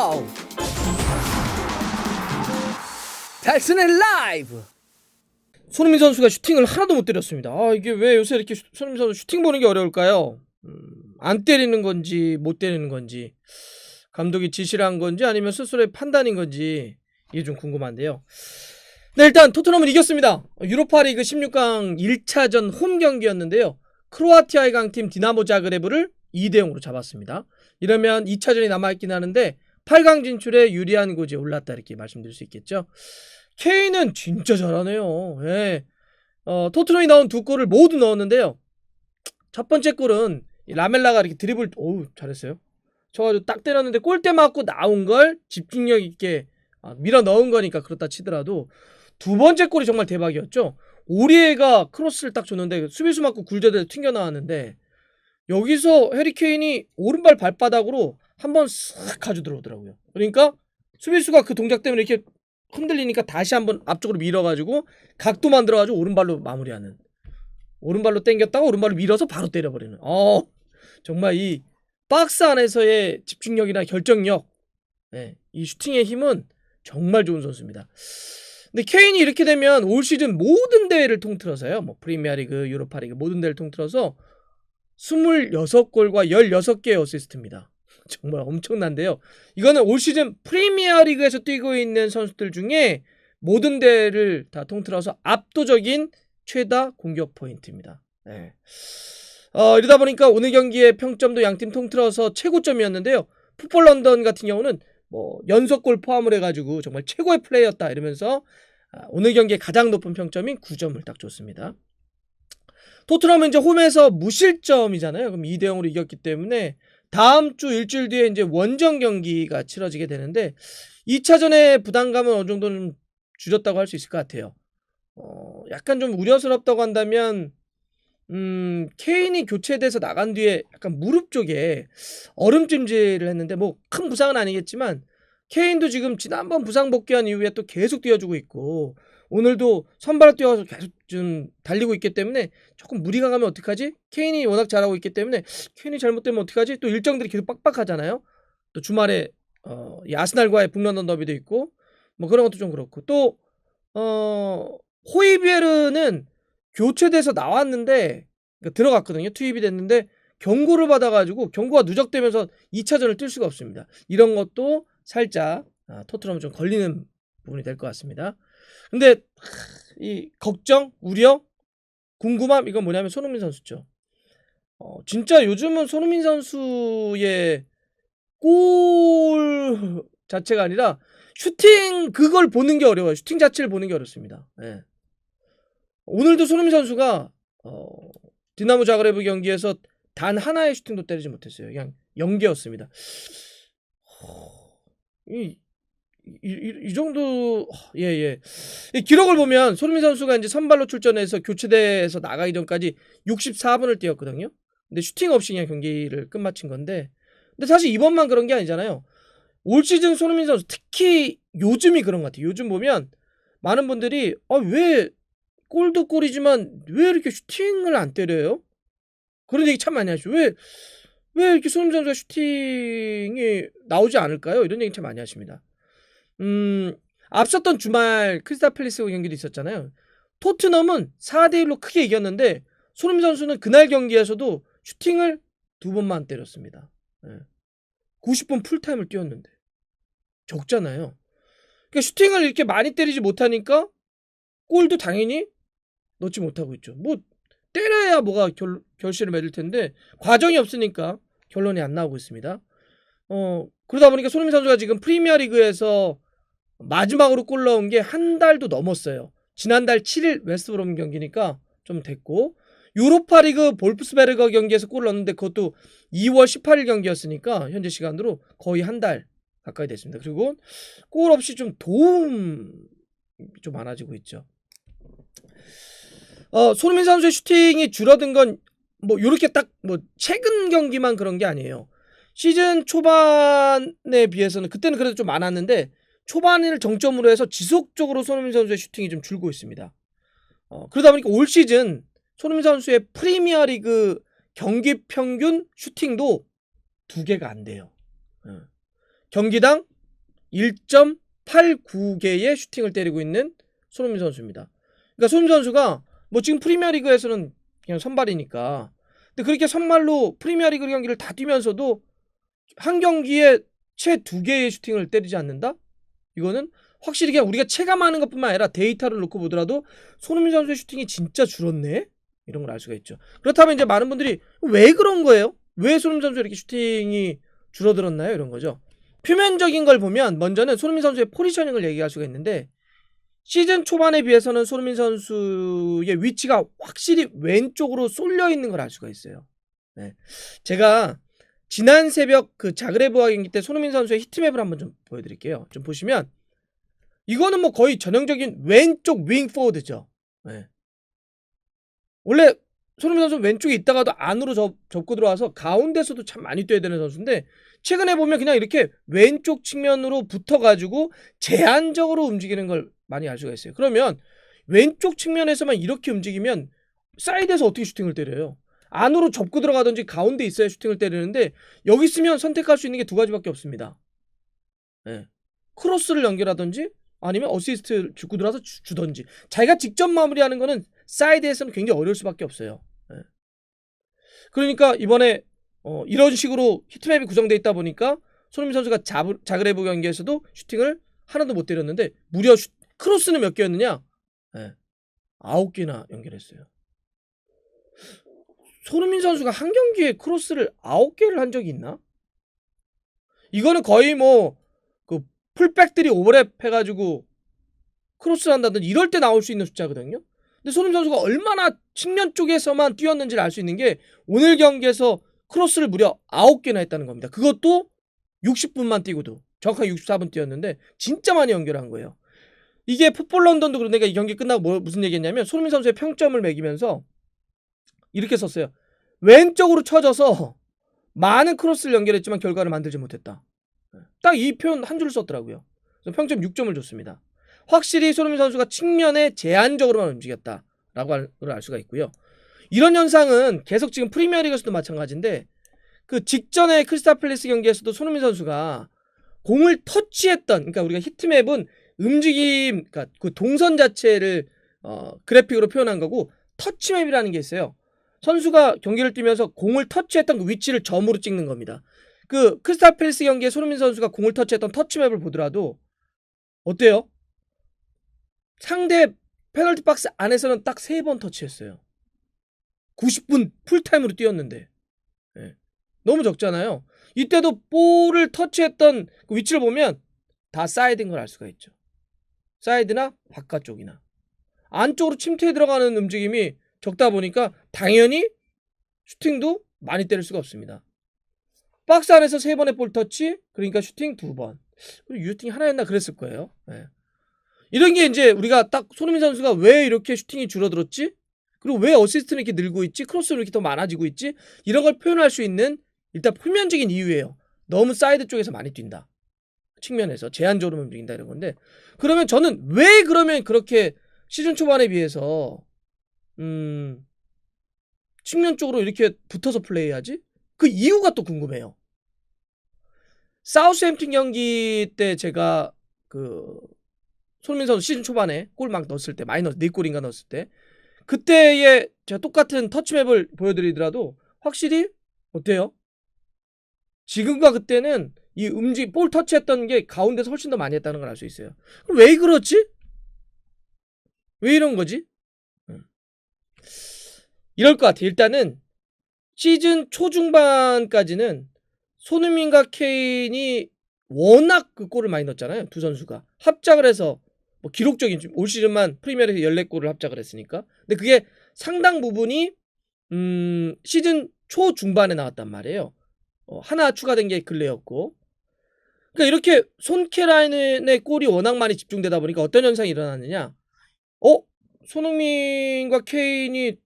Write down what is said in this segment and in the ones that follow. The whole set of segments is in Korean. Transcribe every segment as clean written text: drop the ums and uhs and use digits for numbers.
와우! 달슨의 라이브! 손흥민 선수가 슈팅을 하나도 못 때렸습니다. 이게 왜 요새 이렇게 손흥민 선수 슈팅 보는 게 어려울까요? 안 때리는 건지 못 때리는 건지, 감독이 지시를 한 건지 아니면 스스로의 판단인 건지 이게 좀 궁금한데요. 네, 일단 토트넘은 이겼습니다. 유로파리그 16강 1차전 홈 경기였는데요. 크로아티아의 강팀 디나모 자그레브를 2대0으로 잡았습니다. 이러면 2차전이 남아있긴 하는데 8강 진출에 유리한 고지에 올랐다 이렇게 말씀드릴 수 있겠죠. 케인은 진짜 잘하네요. 예. 토트넘이 넣은 두 골을 모두 넣었는데요. 첫 번째 골은 라멜라가 이렇게 드리블, 잘했어요. 저가지고 딱 때렸는데 골대 맞고 나온 걸 집중력 있게 밀어 넣은 거니까 그렇다 치더라도, 두 번째 골이 정말 대박이었죠. 오리에가 크로스를 딱 줬는데 수비수 맞고 굴절돼서 튕겨 나왔는데, 여기서 해리케인이 오른발 발바닥으로 한번 쓱 가져 들어오더라고요. 그러니까 수비수가 그 동작 때문에 이렇게 흔들리니까 다시 한번 앞쪽으로 밀어가지고 각도 만들어가지고 오른발로 마무리하는, 오른발로 당겼다가 오른발로 밀어서 바로 때려버리는, 정말 이 박스 안에서의 집중력이나 결정력, 이 슈팅의 힘은 정말 좋은 선수입니다. 근데 케인이 이렇게 되면 올 시즌 모든 대회를 통틀어서요, 뭐 프리미어리그, 유로파리그 모든 대회를 통틀어서 26골과 16개의 어시스트입니다. 정말 엄청난데요. 이거는 올 시즌 프리미어리그에서 뛰고 있는 선수들 중에 모든 대회를 다 통틀어서 압도적인 최다 공격 포인트입니다. 이러다 보니까 오늘 경기의 평점도 양팀 통틀어서 최고점이었는데요. 풋볼 런던 같은 경우는 뭐 연속골 포함을 해가지고 정말 최고의 플레이였다 이러면서 오늘 경기의 가장 높은 평점인 9점을 딱 줬습니다. 토트넘은 이제 홈에서 무실점이잖아요. 그럼 2대0으로 이겼기 때문에 다음 주 일주일 뒤에 이제 원정 경기가 치러지게 되는데, 2차전의 부담감은 어느 정도는 줄였다고 할 수 있을 것 같아요. 약간 좀 우려스럽다고 한다면, 케인이 교체돼서 나간 뒤에 약간 무릎 쪽에 얼음찜질을 했는데, 뭐 큰 부상은 아니겠지만 케인도 지금 지난번 부상 복귀한 이후에 또 계속 뛰어주고 있고, 오늘도 선발로 뛰어서 계속 좀 달리고 있기 때문에 조금 무리가 가면 어떡하지? 케인이 워낙 잘하고 있기 때문에 케인이 잘못되면 어떡하지? 또 일정들이 계속 빡빡하잖아요. 또 주말에 이 아스날과의 북런던 더비도 있고, 뭐 그런 것도 좀 그렇고, 또 호이비에르는 교체돼서 나왔는데, 그러니까 들어갔거든요. 투입이 됐는데 경고를 받아가지고 경고가 누적되면서 2차전을 뛸 수가 없습니다. 이런 것도 살짝 토트넘은 좀 걸리는 부분이 될 것 같습니다. 근데 이 걱정, 우려, 궁금함, 이건 뭐냐면 손흥민 선수죠. 진짜 요즘은 손흥민 선수의 골 자체가 아니라 슈팅, 그걸 보는 게 어려워요. 슈팅 자체를 보는 게 어렵습니다. 오늘도 손흥민 선수가 디나모 자그레브 경기에서 단 하나의 슈팅도 때리지 못했어요. 그냥 0개였습니다. 이 정도, 이 기록을 보면 손흥민 선수가 이제 선발로 출전해서 교체돼서 나가기 전까지 64분을 뛰었거든요. 근데 슈팅 없이 그냥 경기를 끝마친 건데, 근데 사실 이번만 그런 게 아니잖아요. 올 시즌 손흥민 선수, 특히 요즘이 그런 것 같아요. 요즘 보면 많은 분들이 왜 골도 골이지만 왜 이렇게 슈팅을 안 때려요? 그런 얘기 참 많이 하시죠. 왜 이렇게 손흥민 선수가 슈팅이 나오지 않을까요? 이런 얘기 참 많이 하십니다. 앞섰던 주말 크리스탈 팰리스 경기도 있었잖아요. 토트넘은 4대1로 크게 이겼는데 손흥민 선수는 그날 경기에서도 슈팅을 2번만 때렸습니다. 90분 풀타임을 뛰었는데 적잖아요. 그러니까 슈팅을 이렇게 많이 때리지 못하니까 골도 당연히 넣지 못하고 있죠. 뭐 때려야 뭐가 결실을 맺을 텐데 과정이 없으니까 결론이 안 나오고 있습니다. 그러다 보니까 손흥민 선수가 지금 프리미어리그에서 마지막으로 골 넣은 게 한 달도 넘었어요. 지난달 7일 웨스트브롬 경기니까 좀 됐고, 유로파리그 볼프스베르거 경기에서 골 넣었는데 그것도 2월 18일 경기였으니까 현재 시간으로 거의 한 달 가까이 됐습니다. 그리고 골 없이 좀 도움이 좀 많아지고 있죠. 손흥민 선수의 슈팅이 줄어든 건 뭐 요렇게 딱 뭐 최근 경기만 그런 게 아니에요. 시즌 초반에 비해서는 그때는 그래도 좀 많았는데 초반을 정점으로 해서 지속적으로 손흥민 선수의 슈팅이 좀 줄고 있습니다. 그러다 보니까 올 시즌 손흥민 선수의 프리미어리그 경기 평균 슈팅도 2개가 안 돼요. 경기당 1.89개의 슈팅을 때리고 있는 손흥민 선수입니다. 그러니까 손흥민 선수가 뭐 지금 프리미어리그에서는 그냥 선발이니까, 근데 그렇게 선발로 프리미어리그 경기를 다 뛰면서도 한 경기에 채 2개의 슈팅을 때리지 않는다? 이거는 확실히 그냥 우리가 체감하는 것뿐만 아니라 데이터를 놓고 보더라도 손흥민 선수의 슈팅이 진짜 줄었네? 이런 걸 알 수가 있죠. 그렇다면 이제 많은 분들이 왜 그런 거예요? 왜 손흥민 선수 이렇게 슈팅이 줄어들었나요? 이런 거죠. 표면적인 걸 보면 먼저는 손흥민 선수의 포지셔닝을 얘기할 수가 있는데, 시즌 초반에 비해서는 손흥민 선수의 위치가 확실히 왼쪽으로 쏠려 있는 걸 알 수가 있어요. 네. 제가 지난 새벽 그 자그레브와 경기 때 손흥민 선수의 히트맵을 한번 좀 보여드릴게요. 좀 보시면 이거는 뭐 거의 전형적인 왼쪽 윙 포워드죠. 네. 원래 손흥민 선수는 왼쪽에 있다가도 안으로 접고 들어와서 가운데서도 참 많이 뛰어야 되는 선수인데, 최근에 보면 그냥 이렇게 왼쪽 측면으로 붙어가지고 제한적으로 움직이는 걸 많이 알 수가 있어요. 그러면 왼쪽 측면에서만 이렇게 움직이면 사이드에서 어떻게 슈팅을 때려요? 안으로 접고 들어가든지 가운데 있어야 슈팅을 때리는데, 여기 있으면 선택할 수 있는 게 2가지밖에 없습니다. 네. 크로스를 연결하든지 아니면 어시스트 주고 들어와서 주든지. 자기가 직접 마무리하는 거는 사이드에서는 굉장히 어려울 수밖에 없어요. 네. 그러니까 이번에 이런 식으로 히트맵이 구성되어 있다 보니까 손흥민 선수가 자그레브 경기에서도 슈팅을 하나도 못 때렸는데, 무려 크로스는 몇 개였느냐? 네. 9개나 연결했어요. 손흥민 선수가 한 경기에 크로스를 9개를 한 적이 있나? 이거는 거의 뭐 그 풀백들이 오버랩 해가지고 크로스를 한다든지 이럴 때 나올 수 있는 숫자거든요. 근데 손흥민 선수가 얼마나 측면 쪽에서만 뛰었는지를 알 수 있는 게 오늘 경기에서 크로스를 무려 9개나 했다는 겁니다. 그것도 60분만 뛰고도 정확하게 64분 뛰었는데 진짜 많이 연결한 거예요. 이게 풋볼 런던도 그런데 이 경기 끝나고 무슨 얘기했냐면, 손흥민 선수의 평점을 매기면서 이렇게 썼어요. 왼쪽으로 쳐져서 많은 크로스를 연결했지만 결과를 만들지 못했다. 딱 이 표현 한 줄 썼더라고요. 그래서 평점 6점을 줬습니다. 확실히 손흥민 선수가 측면에 제한적으로만 움직였다라고 알 수가 있고요. 이런 현상은 계속 지금 프리미어리그에서도 마찬가지인데, 그 직전에 크리스탈 팰리스 경기에서도 손흥민 선수가 공을 터치했던, 그러니까 우리가 히트맵은 움직임, 그러니까 그 동선 자체를 그래픽으로 표현한 거고, 터치맵이라는 게 있어요. 선수가 경기를 뛰면서 공을 터치했던 그 위치를 점으로 찍는 겁니다. 그 크리스탈 팰리스 경기에 손흥민 선수가 공을 터치했던 터치맵을 보더라도 어때요? 상대 페널티 박스 안에서는 딱 3번 터치했어요. 90분 풀타임으로 뛰었는데. 네. 너무 적잖아요. 이때도 볼을 터치했던 그 위치를 보면 다 사이드인 걸 알 수가 있죠. 사이드나 바깥쪽이나. 안쪽으로 침투해 들어가는 움직임이 적다 보니까 당연히 슈팅도 많이 때릴 수가 없습니다. 박스 안에서 3번의 볼 터치, 그러니까 슈팅 2번. 그리고 유효팅이 하나였나 그랬을 거예요. 네. 이런 게 이제 우리가 딱 손흥민 선수가 왜 이렇게 슈팅이 줄어들었지? 그리고 왜 어시스트는 이렇게 늘고 있지? 크로스는 이렇게 더 많아지고 있지? 이런 걸 표현할 수 있는 일단 표면적인 이유예요. 너무 사이드 쪽에서 많이 뛴다. 측면에서 제한적으로 움직인다 이런 건데, 그러면 저는 왜 그러면 그렇게 시즌 초반에 비해서 측면 쪽으로 이렇게 붙어서 플레이하지? 그 이유가 또 궁금해요. 사우스햄튼 경기 때 제가 그 손흥민 선수 시즌 초반에 골 막 넣었을 때, 많이 넣었을 때, 4골인가 넣었을 때, 그때의 제가 똑같은 터치맵을 보여드리더라도 확실히 어때요? 지금과 그때는 이 볼 터치했던 게 가운데서 훨씬 더 많이 했다는 걸 알 수 있어요. 그럼 왜 그렇지? 왜 이런 거지? 이럴 것 같아. 일단은 시즌 초중반까지는 손흥민과 케인이 워낙 그 골을 많이 넣었잖아요. 두 선수가 합작을 해서 뭐 기록적인, 올 시즌만 프리미어리그 14골을 합작을 했으니까. 근데 그게 상당 부분이 시즌 초중반에 나왔단 말이에요. 하나 추가된 게 근래였고. 그러니까 이렇게 손케라인의 골이 워낙 많이 집중되다 보니까 어떤 현상이 일어났느냐? 손흥민과 케인이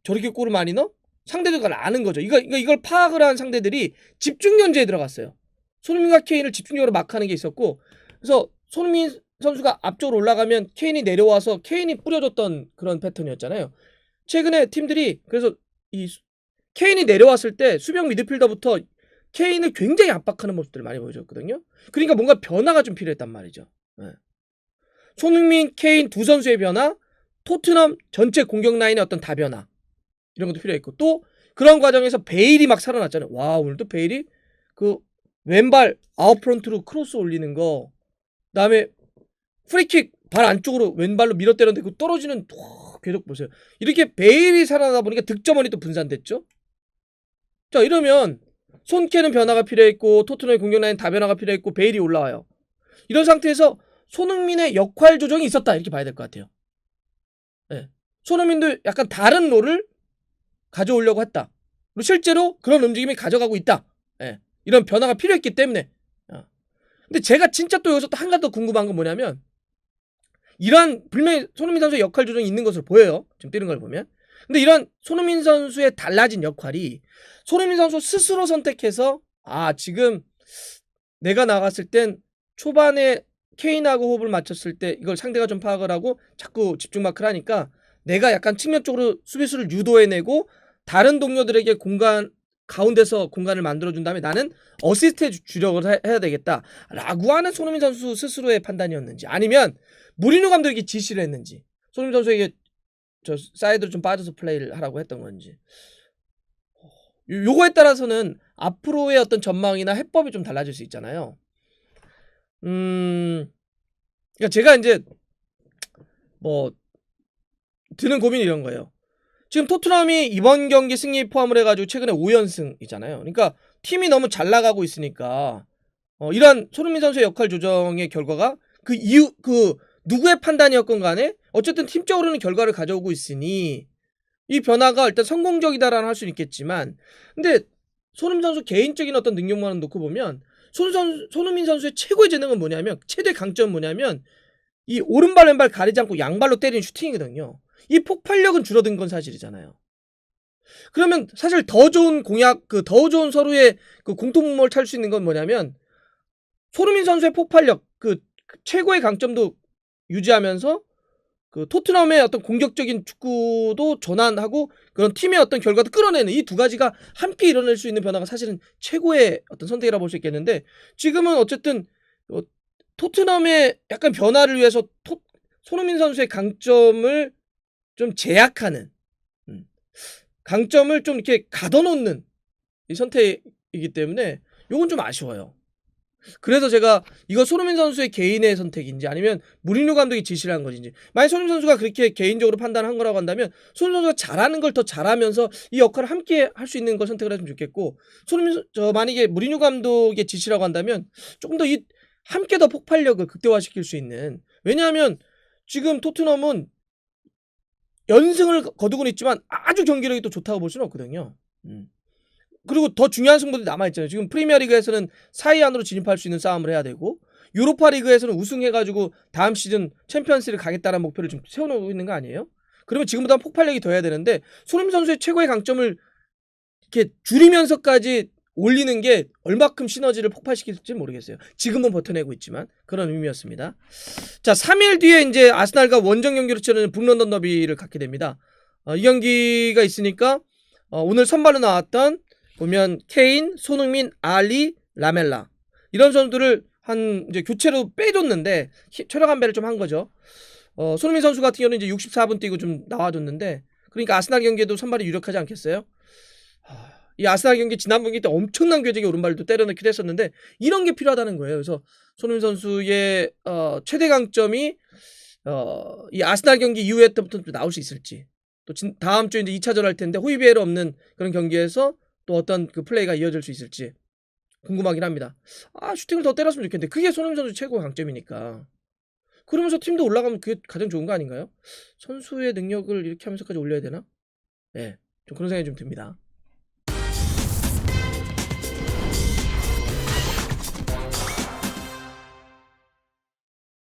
저렇게 골을 많이 넣어? 상대들이 그걸 아는 거죠. 이걸 파악을 한 상대들이 집중 견제에 들어갔어요. 손흥민과 케인을 집중적으로 막하는 게 있었고, 그래서 손흥민 선수가 앞쪽으로 올라가면 케인이 내려와서 케인이 뿌려줬던 그런 패턴이었잖아요. 최근에 팀들이 그래서 이 케인이 내려왔을 때 수비형 미드필더부터 케인을 굉장히 압박하는 모습들을 많이 보여줬거든요. 그러니까 뭔가 변화가 좀 필요했단 말이죠. 예. 손흥민, 케인 두 선수의 변화, 토트넘 전체 공격 라인의 어떤 다변화 이런 것도 필요했고 또 그런 과정에서 베일이 막 살아났잖아요. 와 오늘도 베일이 그 왼발 아웃프런트로 크로스 올리는 거 그다음에 프리킥 발 안쪽으로 왼발로 밀어 때렸는데 그 떨어지는 궤적 보세요. 이렇게 베일이 살아나다 보니까 득점원이 또 분산됐죠. 자 이러면 손케는 변화가 필요했고 토트넘의 공격 라인 다변화가 필요했고 베일이 올라와요. 이런 상태에서 손흥민의 역할 조정이 있었다 이렇게 봐야 될 것 같아요. 네. 손흥민도 약간 다른 롤을 가져오려고 했다. 그리고 실제로 그런 움직임이 가져가고 있다. 네. 이런 변화가 필요했기 때문에. 근데 제가 진짜 또 여기서 또 한 가지 더 궁금한 건 뭐냐면 이런 분명히 손흥민 선수의 역할 조정이 있는 것으로 보여요. 지금 뛰는 걸 보면. 근데 이런 손흥민 선수의 달라진 역할이 손흥민 선수 스스로 선택해서 지금 내가 나갔을 땐 초반에 케인하고 호흡을 맞췄을 때 이걸 상대가 좀 파악을 하고 자꾸 집중 마크를 하니까 내가 약간 측면 쪽으로 수비수를 유도해내고 다른 동료들에게 가운데서 공간을 만들어준 다음에 나는 어시스트에 주력을 해야 되겠다라고 하는 손흥민 선수 스스로의 판단이었는지 아니면 무리뉴 감독에게 지시를 했는지 손흥민 선수에게 저 사이드로 좀 빠져서 플레이를 하라고 했던 건지 요거에 따라서는 앞으로의 어떤 전망이나 해법이 좀 달라질 수 있잖아요. 그러니까 제가 이제 뭐 드는 고민이 이런 거예요. 지금 토트넘이 이번 경기 승리 포함을 해가지고 최근에 5연승이잖아요. 그러니까 팀이 너무 잘 나가고 있으니까 이러한 손흥민 선수의 역할 조정의 결과가 그 이유 누구의 판단이었건 간에 어쨌든 팀적으로는 결과를 가져오고 있으니 이 변화가 일단 성공적이다라는 할 수는 있겠지만 근데 손흥민 선수 개인적인 어떤 능력만을 놓고 보면 손흥민 선수의 최고의 재능은 뭐냐면 최대 강점은 뭐냐면 이 오른발 왼발 가리지 않고 양발로 때리는 슈팅이거든요. 이 폭발력은 줄어든 건 사실이잖아요. 그러면 사실 더 좋은 더 좋은 서로의 그 공통점을 찾을 수 있는 건 뭐냐면 손흥민 선수의 폭발력 최고의 강점도 유지하면서 그 토트넘의 어떤 공격적인 축구도 전환하고 그런 팀의 어떤 결과도 끌어내는 이 두 가지가 함께 일어날 수 있는 변화가 사실은 최고의 어떤 선택이라 볼 수 있겠는데 지금은 어쨌든 토트넘의 약간 변화를 위해서 손흥민 선수의 강점을 좀 제약하는 강점을 좀 이렇게 가둬놓는 이 선택이기 때문에 이건 좀 아쉬워요. 그래서 제가 이거 손흥민 선수의 개인의 선택인지 아니면 무리뉴 감독이 지시를 한 것인지 만약 손흥민 선수가 그렇게 개인적으로 판단한 거라고 한다면 손흥민 선수가 잘하는 걸 더 잘하면서 이 역할을 함께 할 수 있는 걸 선택을 했으면 좋겠고 만약에 무리뉴 감독의 지시라고 한다면 조금 더 함께 더 폭발력을 극대화시킬 수 있는 왜냐하면 지금 토트넘은 연승을 거두고는 있지만 아주 경기력이 또 좋다고 볼 수는 없거든요. 그리고 더 중요한 승부들이 남아있잖아요. 지금 프리미어리그에서는 4위 안으로 진입할 수 있는 싸움을 해야 되고 유로파리그에서는 우승해가지고 다음 시즌 챔피언스를 가겠다는 목표를 좀 세워놓고 있는 거 아니에요? 그러면 지금보다 폭발력이 더 해야 되는데 손흥민 선수의 최고의 강점을 이렇게 줄이면서까지 올리는 게 얼마큼 시너지를 폭발시킬지 모르겠어요. 지금은 버텨내고 있지만 그런 의미였습니다. 자 3일 뒤에 이제 아스날과 원정 경기로 치르는 북런던 더비를 갖게 됩니다. 이 경기가 있으니까 오늘 선발로 나왔던 보면 케인, 손흥민, 알리, 라멜라 이런 선수들을 이제 교체로 빼줬는데 체력 안배를 좀 한 거죠. 손흥민 선수 같은 경우는 이제 64분 뛰고 좀 나와줬는데 그러니까 아스날 경기에도 선발이 유력하지 않겠어요? 이 아스날 경기 지난 경기 때 엄청난 궤적의 오른발도 때려넣기도 했었는데 이런 게 필요하다는 거예요. 그래서 손흥민 선수의 최대 강점이 이 아스날 경기 이후에부터 나올 수 있을지 또 다음 주에 이제 2차전 할 텐데 호이비에르 없는 그런 경기에서 또 어떤 그 플레이가 이어질 수 있을지 궁금하긴 합니다. 슈팅을 더 때렸으면 좋겠는데 그게 손흥민 선수 최고 강점이니까 그러면서 팀도 올라가면 그게 가장 좋은 거 아닌가요? 선수의 능력을 이렇게 하면서까지 올려야 되나? 네, 좀 그런 생각이 좀 듭니다.